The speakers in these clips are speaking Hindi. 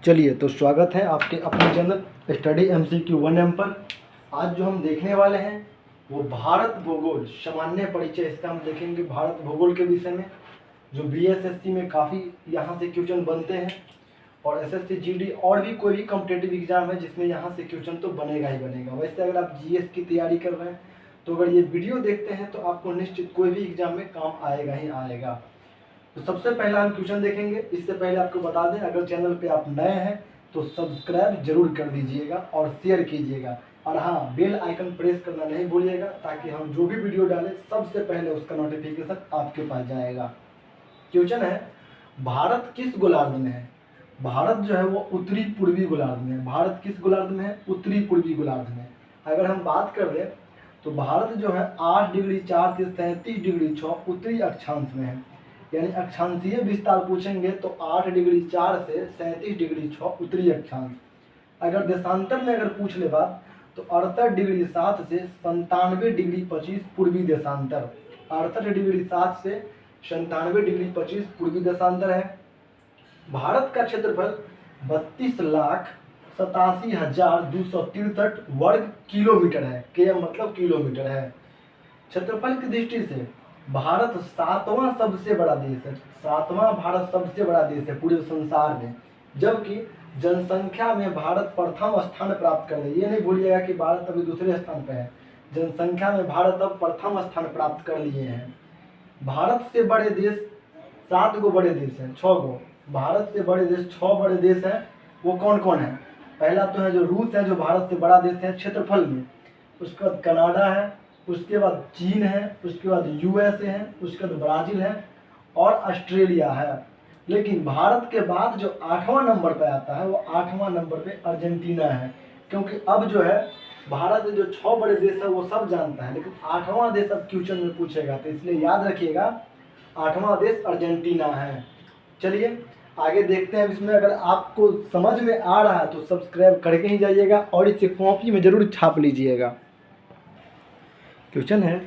चलिए तो स्वागत है आपके अपने चैनल स्टडी MCQ 1M पर। आज जो हम देखने वाले हैं वो भारत भूगोल सामान्य परिचय, इसका हम देखेंगे भारत भूगोल के विषय में, जो BSSC में काफ़ी यहाँ से क्वेश्चन बनते हैं और SSC GD और भी कोई भी कॉम्पिटेटिव एग्जाम है जिसमें यहाँ से क्वेश्चन तो बनेगा ही बनेगा। वैसे अगर आप GS की तैयारी कर रहे हैं तो अगर ये वीडियो देखते हैं तो आपको निश्चित कोई भी एग्जाम में काम आएगा ही आएगा। तो सबसे पहला हम क्वेश्चन देखेंगे। इससे पहले आपको बता दें, अगर चैनल पे आप नए हैं तो सब्सक्राइब जरूर कर दीजिएगा और शेयर कीजिएगा, और हाँ, बेल आइकन प्रेस करना नहीं भूलिएगा ताकि हम जो भी वीडियो डालें सबसे पहले उसका नोटिफिकेशन आपके पास जाएगा। क्वेश्चन है, भारत किस गोलार्ध में है? भारत जो है वो उत्तरी पूर्वी गोलार्ध में है। भारत किस गोलार्ध में है? उत्तरी पूर्वी गोलार्ध में। अगर हम बात कर रहे तो भारत जो है 8 डिग्री 4 से 37 डिग्री 6 उत्तरी अक्षांश में है। यानी अक्षांशीय विस्तार पूछेंगे तो 8 डिग्री 4 से 37 डिग्री 6 उत्तरी अक्षांश। अगर देशांतर में अगर पूछ ले बात तो 68 डिग्री 7 से 97 डिग्री 25 पूर्वी देशांतर। 68 डिग्री 7 से 97 डिग्री 25 पूर्वी देशांतर है। भारत का क्षेत्रफल 32,87,263 वर्ग किलोमीटर है। KM मतलब किलोमीटर है। क्षेत्रफल की दृष्टि से भारत 7वां सबसे बड़ा देश है। 7वां भारत सबसे बड़ा देश है पूरे संसार में, जबकि जनसंख्या में भारत प्रथम स्थान प्राप्त कर रही है। ये नहीं भूलिएगा कि भारत अभी दूसरे स्थान पर है। जनसंख्या में भारत अब प्रथम स्थान प्राप्त कर लिए हैं। भारत से बड़े देश 7 गो बड़े देश हैं, 6 गो। भारत से बड़े देश 6 बड़े देश हैं। वो कौन कौन है? पहला तो है जो रूस है, जो भारत से बड़ा देश है क्षेत्रफल में। उसके बाद कनाडा है, उसके बाद चीन है, उसके बाद USA है, उसके बाद ब्राज़ील है और ऑस्ट्रेलिया है। लेकिन भारत के बाद जो 8वां नंबर पे आता है वो 8वां नंबर पे अर्जेंटीना है। क्योंकि अब जो है भारत में जो 6 बड़े देश है वो सब जानता है, लेकिन 8वां देश अब क्वेश्चन में पूछेगा, तो इसलिए याद रखिएगा 8वां देश अर्जेंटीना है। चलिए आगे देखते हैं। इसमें अगर आपको समझ में आ रहा है तो सब्सक्राइब करके ही जाइएगा और इसे कॉपी में जरूर छाप लीजिएगा। क्वेश्चन है,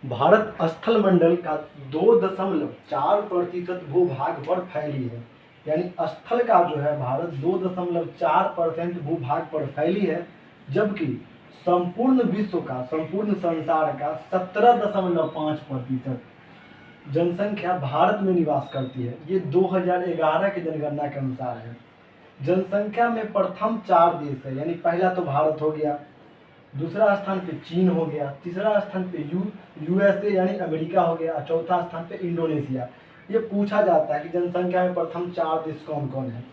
भारत स्थल मंडल का 2.4% भूभाग पर फैली है। यानी स्थल का जो है भारत 2.4% भूभाग पर फैली है, जबकि संपूर्ण विश्व का, संपूर्ण संसार का 17.5% जनसंख्या भारत में निवास करती है। ये 2011 की जनगणना के अनुसार है। जनसंख्या में प्रथम 4 देश है, यानी पहला तो भारत हो गया, दूसरा स्थान पे चीन हो गया, तीसरा स्थान पे USA यानी अमेरिका हो गया, चौथा स्थान पे इंडोनेशिया। ये पूछा जाता है कि जनसंख्या में प्रथम 4 देश कौन कौन है।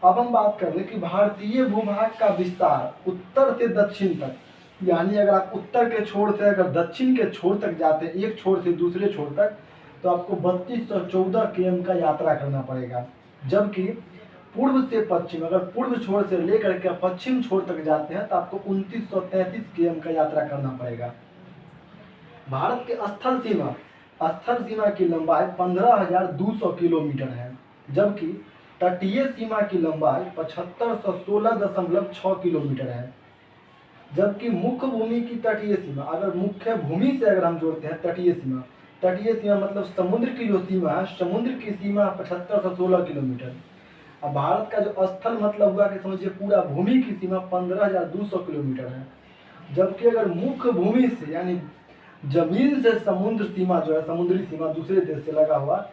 अब हम बात कर रहे हैं कि भारतीय भूभाग का विस्तार उत्तर से दक्षिण तक, यानी अगर आप उत्तर के छोर से अगर दक्षिण के छोर तक जाते हैं, एक छोर से दूसरे छोर तक, तो आपको 3214 km का यात्रा करना पड़ेगा। जबकि पूर्व से पश्चिम, अगर पूर्व छोर से लेकर के पश्चिम छोर तक जाते हैं तो आपको 2933 km का यात्रा करना पड़ेगा। भारत के स्थल सीमा की लंबाई 15,200 किलोमीटर है, जबकि तटीय सीमा की लंबाई 7516.6 किलोमीटर है। जबकि मुख्य भूमि की तटीय सीमा, अगर मुख्य भूमि से अगर हम जोड़ते हैं तटीय सीमा मतलब समुद्र की जो सीमा है, समुद्र की सीमा 7516 किलोमीटर। अब भारत का जो स्थल मतलब हुआ कि समझिए पूरा भूमि की सीमा 15,200 किलोमीटर है। जबकि अगर मुख्य भूमि से यानी जमीन से समुद्र सीमा जो है, समुद्री सीमा दूसरे देश से लगा हुआ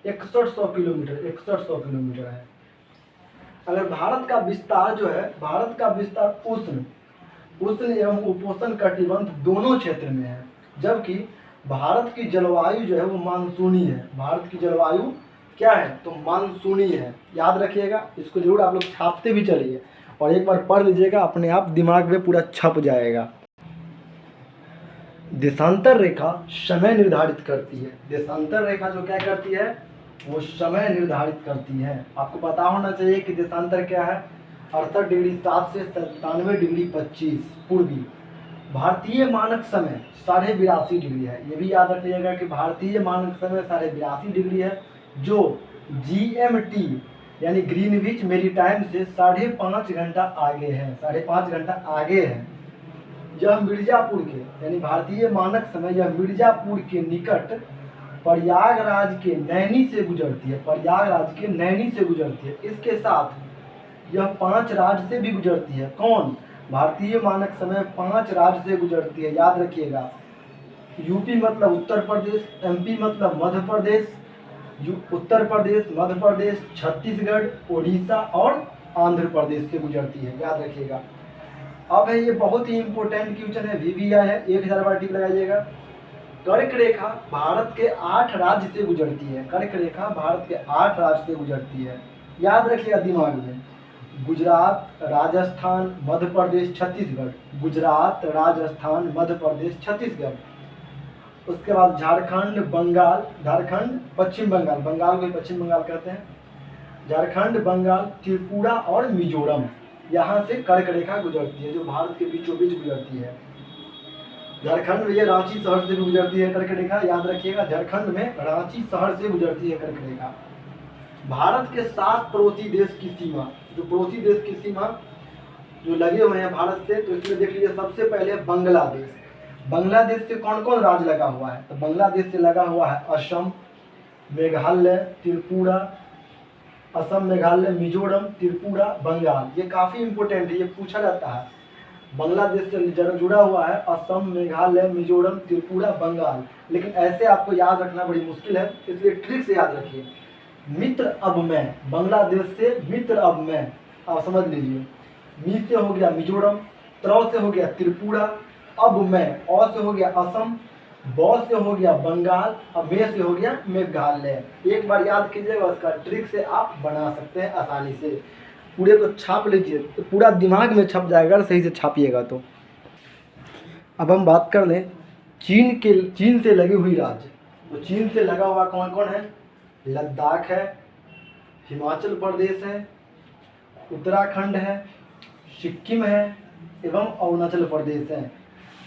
6100 किलोमीटर है। अगर भारत का विस्तार जो है, भारत का विस्तार उष्ण एवं उपोष्ण कटिबंध दोनों क्षेत्र में है, जबकि भारत की जलवायु जो है वो मानसूनी है। भारत की जलवायु क्या है? तो मानसूनी है। याद रखिएगा, इसको जरूर आप लोग छापते भी चलिए और एक बार पढ़ लीजिएगा, अपने आप दिमाग में पूरा छप जाएगा। देशांतर रेखा समय निर्धारित करती है। देशांतर रेखा जो क्या करती है? वो समय निर्धारित करती है। आपको पता होना चाहिए कि देशांतर क्या है। 68 डिग्री 7 से 97 डिग्री 25 पूर्वी। भारतीय मानक समय 82.5 डिग्री है। ये भी याद रखिएगा कि भारतीय मानक समय 82.5 डिग्री है, जो GMT यानी ग्रीनविच मेरीटाइम से 5.5 घंटा आगे है। 5.5 घंटा आगे है। यह मिर्जापुर के, यानी भारतीय मानक समय यह मिर्जापुर के निकट प्रयागराज के नैनी से गुजरती है। प्रयागराज के नैनी से गुजरती है। इसके साथ यह 5 राज्य से भी गुजरती है। कौन? भारतीय मानक समय 5 राज्य से गुजरती है, याद रखिएगा। यूपी मतलब उत्तर प्रदेश, एमपी मतलब मध्य प्रदेश, उत्तर प्रदेश, मध्य प्रदेश, छत्तीसगढ़, उड़ीसा और आंध्र प्रदेश से गुजरती है, याद रखिएगा। अब है ये बहुत ही इंपॉर्टेंट क्वेश्चन है, VVI है, 1000 बार टिक लगाइएगा। कर्क रेखा भारत के 8 राज्य से गुजरती है। कर्क रेखा भारत के 8 राज्य से गुजरती है, याद रखिएगा दिमाग में। गुजरात, राजस्थान, मध्य प्रदेश, छत्तीसगढ़। गुजरात, राजस्थान, मध्य प्रदेश, छत्तीसगढ़। उसके बाद झारखंड, बंगाल, झारखंड, पश्चिम बंगाल, बंगाल को पश्चिम बंगाल कहते हैं। झारखंड, बंगाल, त्रिपुरा और मिजोरम, यहाँ से कर्क रेखा गुजरती है, जो भारत के बीचों बीच गुजरती है। झारखंड में ये रांची शहर से भी गुजरती है कर्क रेखा, याद रखिएगा। झारखंड में रांची शहर से गुजरती है कर्क रेखा। भारत के 7 पड़ोसी देश की सीमा, जो पड़ोसी देश की सीमा जो लगे हुए हैं भारत से, तो इसमें देख लीजिए सबसे पहले बांग्लादेश। बांग्लादेश से कौन कौन राज्य लगा हुआ है? तो बांग्लादेश से लगा हुआ है असम, मेघालय, त्रिपुरा, असम, मेघालय, मिजोरम, त्रिपुरा, बंगाल। ये काफ़ी इंपॉर्टेंट है, ये पूछा जाता है। बांग्लादेश से जुड़ा हुआ है असम, मेघालय, मिजोरम, त्रिपुरा, बंगाल। लेकिन ऐसे आपको याद रखना बड़ी मुश्किल है, इसलिए ट्रिक से याद रखिए। मित्र अब मैं, बांग्लादेश से मित्र अब मैं, आप समझ लीजिए। मी से हो गया मिजोरम, त्र से हो गया त्रिपुरा, अब मैं, अ से हो गया असम, ब से हो गया बंगाल, और मे से हो गया मेघालय। एक बार याद कीजिएगा, उसका ट्रिक से आप बना सकते हैं आसानी से। पूरे को छाप लीजिए तो पूरा दिमाग में छप जाएगा, सही से छापिएगा तो। अब हम बात कर लें चीन से लगी हुई राज्य। तो चीन से लगा हुआ कौन कौन है? लद्दाख है, हिमाचल प्रदेश है, उत्तराखंड है, सिक्किम है एवं अरुणाचल प्रदेश है।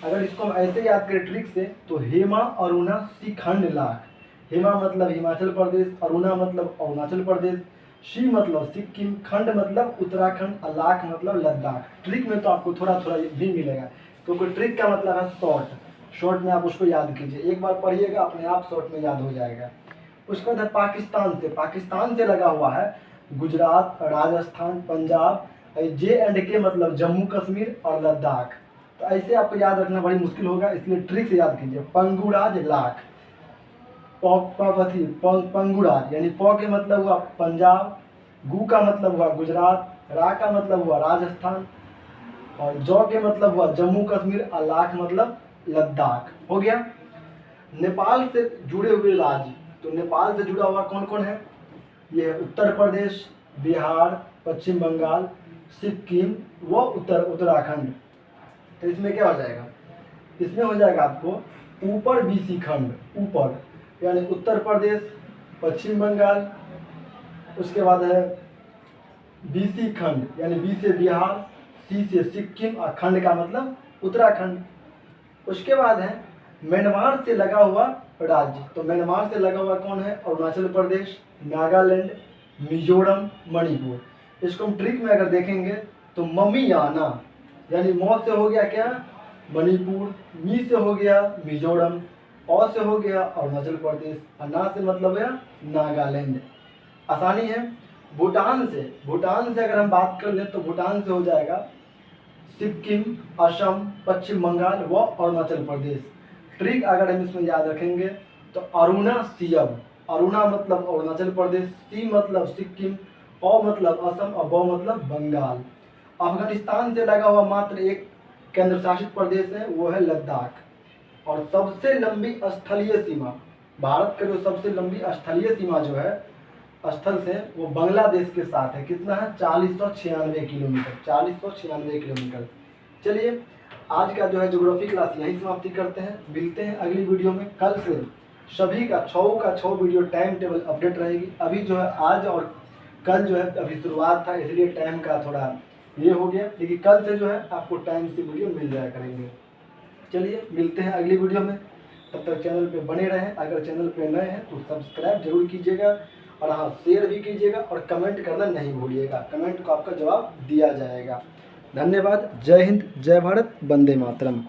अगर इसको हम ऐसे याद करें ट्रिक से, तो हेमा, अरुणा, सिखंड, लाख। हेमा मतलब हिमाचल प्रदेश, अरुणा मतलब अरुणाचल प्रदेश, सी मतलब सिक्किम, खंड मतलब उत्तराखंड, और लाख मतलब लद्दाख। ट्रिक में तो आपको थोड़ा थोड़ा भी मिलेगा, क्योंकि ट्रिक का मतलब है शॉर्ट में आप उसको याद कीजिए। एक बार पढ़िएगा, अपने आप शॉर्ट में याद हो जाएगा। उसके बाद पाकिस्तान से लगा हुआ है गुजरात, राजस्थान, पंजाब, J&K मतलब जम्मू कश्मीर और लद्दाख। तो ऐसे आपको याद रखना बड़ी मुश्किल होगा, इसलिए ट्रिक से याद कीजिए। पंगुराज, लाख, पंगुराज यानी प के मतलब हुआ पंजाब, गु का मतलब हुआ गुजरात, रा का मतलब हुआ राजस्थान, और जौ के मतलब हुआ जम्मू कश्मीर, और लाख मतलब लद्दाख। हो गया। नेपाल से जुड़े हुए राज्य, तो नेपाल से जुड़ा हुआ कौन कौन है? ये उत्तर प्रदेश, बिहार, पश्चिम बंगाल, सिक्किम व उत्तराखंड। तो इसमें क्या हो जाएगा? इसमें हो जाएगा आपको ऊपर BC खंड, ऊपर यानी उत्तर प्रदेश, पश्चिम बंगाल। उसके बाद है BC खंड यानी B से बिहार, C से सिक्किम, और खंड का मतलब उत्तराखंड। उसके बाद है म्यांमार से लगा हुआ राज्य। तो म्यांमार से लगा हुआ कौन है? अरुणाचल प्रदेश, नागालैंड, मिजोरम, मणिपुर। इसको हम ट्रिक में अगर देखेंगे तो ममियाना यानी मौ से हो गया क्या? मणिपुर, मी से हो गया मिजोरम, अ से हो गया अरुणाचल प्रदेश, और ना से मतलब है नागालैंड। आसानी है। भूटान से अगर हम बात कर लें तो भूटान से हो जाएगा सिक्किम, असम, पश्चिम बंगाल व अरुणाचल प्रदेश। ट्रिक अगर हम इसमें याद रखेंगे तो अरुणाचल, अरुणा मतलब अरुणाचल प्रदेश, सी मतलब सिक्किम, अ मतलब असम, और ब मतलब बंगाल। अफगानिस्तान से लगा हुआ मात्र एक केंद्र शासित प्रदेश है, वो है लद्दाख। और सबसे लंबी स्थलीय सीमा, भारत का जो सबसे लंबी स्थलीय सीमा जो है स्थल से, वो बांग्लादेश के साथ है। कितना है? 4096 किलोमीटर, 4096 किलोमीटर। चलिए आज का जो है ज्योग्राफी क्लास यहीं समाप्ति करते हैं। मिलते हैं अगली वीडियो में। कल से सभी का 6 वीडियो टाइम टेबल अपडेट रहेगी। अभी जो है आज और कल जो है अभी शुरुआत था, इसलिए टाइम का थोड़ा ये हो गया, लेकिन कल से जो है आपको टाइम से वीडियो मिल जाया करेंगे। चलिए मिलते हैं अगली वीडियो में, तब तक चैनल पे बने रहें। अगर चैनल पे नए हैं तो सब्सक्राइब जरूर कीजिएगा, और हाँ शेयर भी कीजिएगा, और कमेंट करना नहीं भूलिएगा। कमेंट को आपका जवाब दिया जाएगा। धन्यवाद। जय हिंद, जय भारत, वंदे मातरम।